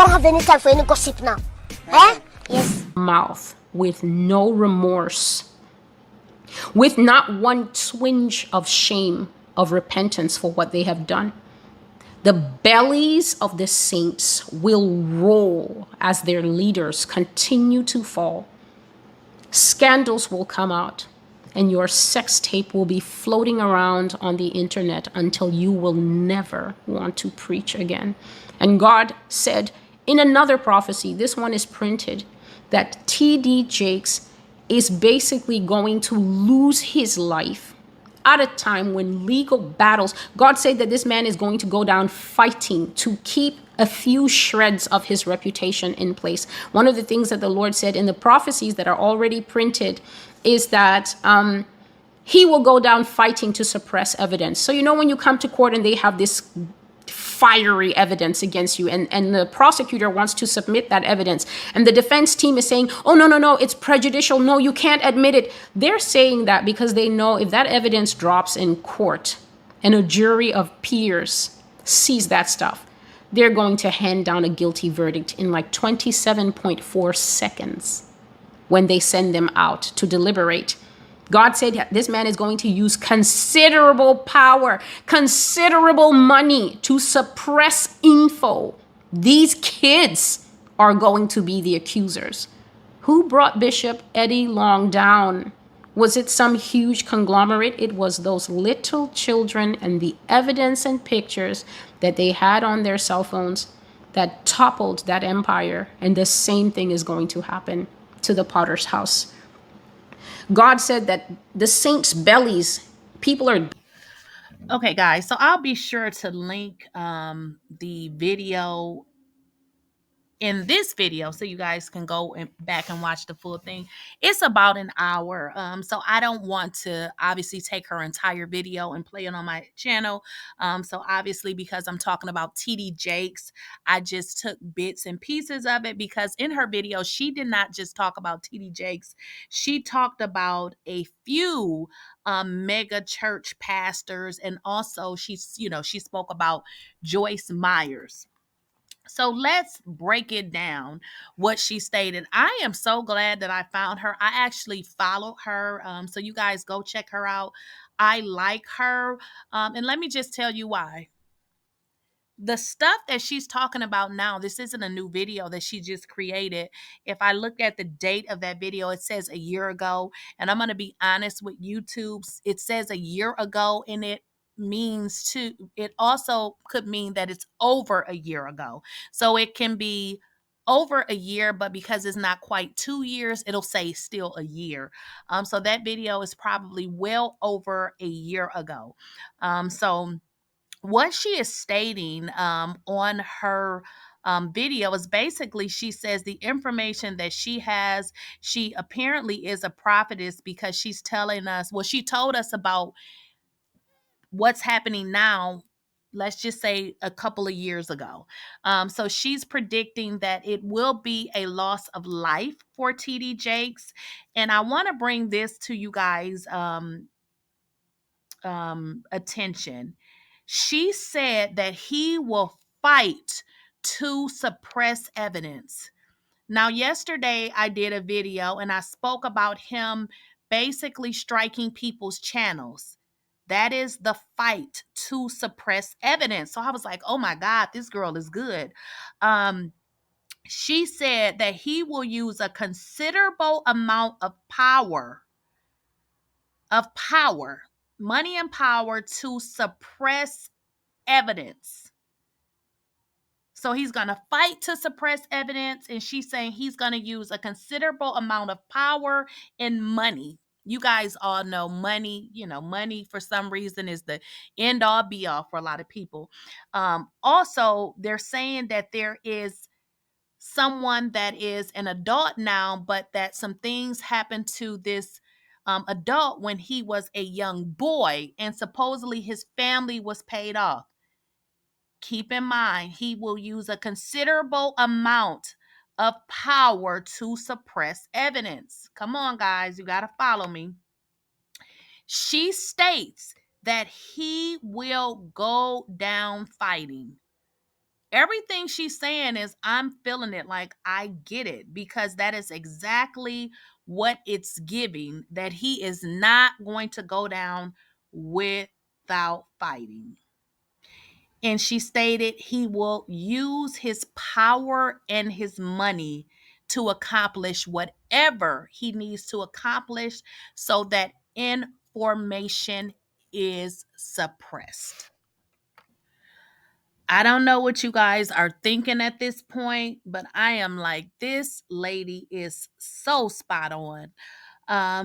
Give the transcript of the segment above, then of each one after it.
don't have any time for any gossip now. Eh? Yes. Mouth with no remorse, with not one twinge of shame, of repentance for what they have done. The bellies of the saints will roll as their leaders continue to fall. Scandals will come out, and your sex tape will be floating around on the internet until you will never want to preach again. And God said in another prophecy, this one is printed, that tdjakes is basically going to lose his life at a time when legal battles, God said that this man is going to go down fighting to keep a few shreds of his reputation in place. One of the things that the Lord said in the prophecies that are already printed is that he will go down fighting to suppress evidence. So, you know, when you come to court and they have this fiery evidence against you, and the prosecutor wants to submit that evidence, and the defense team is saying, oh, no, it's prejudicial, no, you can't admit it. They're saying that because they know if that evidence drops in court and a jury of peers sees that stuff, they're going to hand down a guilty verdict in like 27.4 seconds when they send them out to deliberate. God said this man is going to use considerable power, considerable money to suppress info. These kids are going to be the accusers. Who brought Bishop Eddie Long down? Was it some huge conglomerate? It was those little children and the evidence and pictures that they had on their cell phones that toppled that empire. And the same thing is going to happen to the Potter's house. God said that the saints' bellies, people are... Okay, guys, so I'll be sure to link the video in this video so you guys can go back and watch the full thing. It's about an hour, so I don't want to obviously take her entire video and play it on my channel. So obviously, because I'm talking about tdjakes, I just took bits and pieces of it, because in her video she did not just talk about tdjakes, she talked about a few mega church pastors, and also she spoke about Joyce Myers. So let's break it down, what she stated. I am so glad that I found her. I actually followed her. So you guys go check her out. I like her. And let me just tell you why. The stuff that she's talking about now, this isn't a new video that she just created. If I look at the date of that video, it says a year ago. And I'm going to be honest with YouTube. It says a year ago, and it also could mean that it's over a year ago. So it can be over a year, but because it's not quite 2 years, it'll say still a year. So that video is probably well over a year ago. So what she is stating on her video is basically, she says the information that she has, she apparently is a prophetess, because she's telling us, well, she told us about what's happening now, let's just say a couple of years ago. So she's predicting that it will be a loss of life for tdjakes. And I want to bring this to you guys attention. She said that he will fight to suppress evidence. Now, yesterday I did a video and I spoke about him basically striking people's channels. That is the fight to suppress evidence. So I was like, oh my God, this girl is good. She said that he will use a considerable amount of power, money and power, to suppress evidence. So he's going to fight to suppress evidence. And she's saying he's going to use a considerable amount of power and money. You guys all know money, money for some reason is the end all be all for a lot of people. Also, they're saying that there is someone that is an adult now, but that some things happened to this adult when he was a young boy, and supposedly his family was paid off. Keep in mind, he will use a considerable amount of power to suppress evidence. Come on, guys, you got to follow me. She states that he will go down fighting. everything she's saying is, I'm feeling it. Like, I get it, because that is exactly what it's giving, that he is not going to go down without fighting. And she stated he will use his power and his money to accomplish whatever he needs to accomplish so that information is suppressed. I don't know what you guys are thinking at this point, but I am like, this lady is so spot on.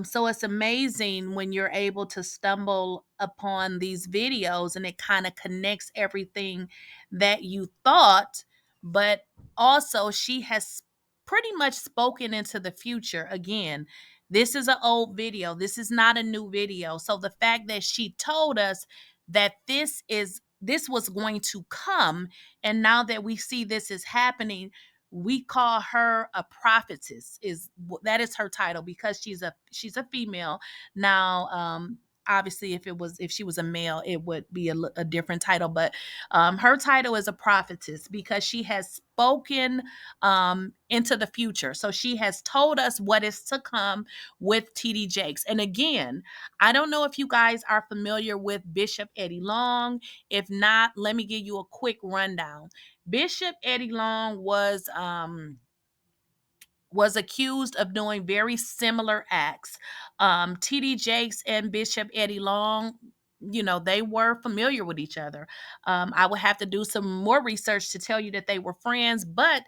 So it's amazing when you're able to stumble upon these videos and it kind of connects everything that you thought, but also she has pretty much spoken into the future. Again, this is an old video. This is not a new video. So the fact that she told us that this was going to come, and now that we see this is happening, we call her a prophetess. That is her title, because she's a female now. Obviously, if she was a male, it would be a different title, but her title is a prophetess because she has spoken into the future. So she has told us what is to come with tdjakes. And again, I don't know if you guys are familiar with Bishop Eddie Long. If not, let me give you a quick rundown. Bishop Eddie Long was accused of doing very similar acts. TD Jakes and Bishop Eddie Long, they were familiar with each other. I would have to do some more research to tell you that they were friends, but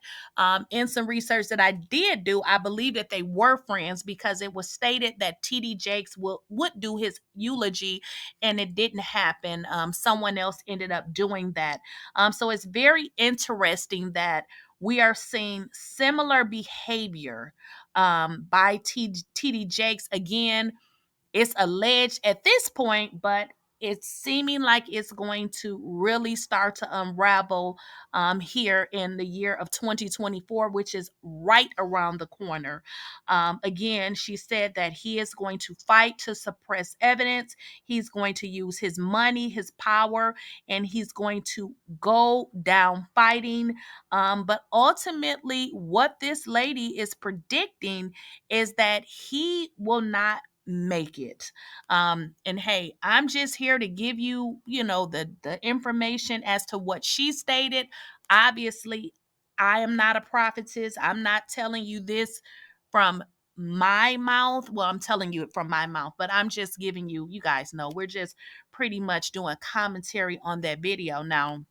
in some research that I did do, I believe that they were friends, because it was stated that TD Jakes would do his eulogy, and it didn't happen. Someone else ended up doing that. So it's very interesting that we are seeing similar behavior by TD Jakes. Again, it's alleged at this point, but it's seeming like it's going to really start to unravel here in the year of 2024, which is right around the corner. Again, she said that he is going to fight to suppress evidence. He's going to use his money, his power, and he's going to go down fighting. But ultimately, what this lady is predicting is that he will not make it. And hey, I'm just here to give you, the information as to what she stated. Obviously, I am not a prophetess. I'm not telling you this from my mouth. Well, I'm telling you it from my mouth, but I'm just giving you guys know, we're just pretty much doing commentary on that video. Now,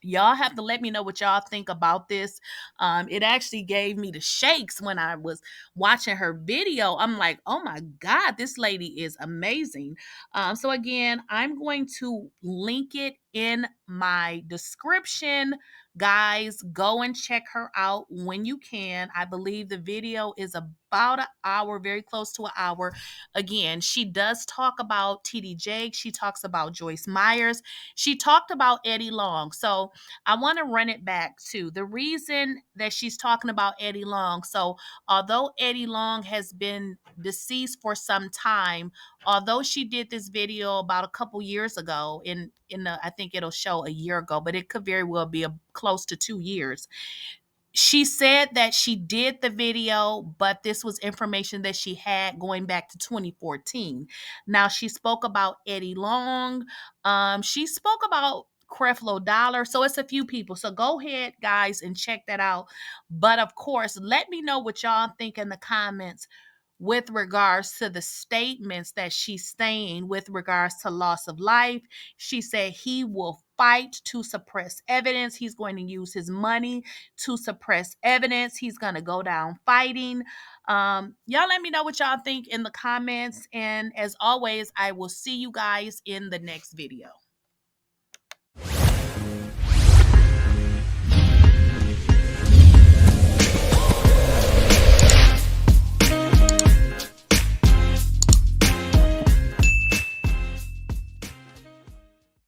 y'all have to let me know what y'all think about this. It actually gave me the shakes when I was watching her video. I'm like, oh my God, this lady is amazing. So again, I'm going to link it in my description. Guys, go and check her out when you can. I believe the video is about an hour, very close to an hour. Again, she does talk about TD Jakes. She talks about Joyce Myers. She talked about Eddie Long. So I want to run it back to the reason that she's talking about Eddie Long. So although Eddie Long has been deceased for some time, although she did this video about a couple years ago, I think it'll show a year ago, but it could very well be close to 2 years. She said that she did the video, but this was information that she had going back to 2014. Now, she spoke about Eddie Long. She spoke about Creflo Dollar. So it's a few people. So go ahead, guys, and check that out. But of course, let me know what y'all think in the comments with regards to the statements that she's saying with regards to loss of life. She said he will fight to suppress evidence. He's going to use his money to suppress evidence. He's going to go down fighting. Y'all let me know what y'all think in the comments. And as always, I will see you guys in the next video.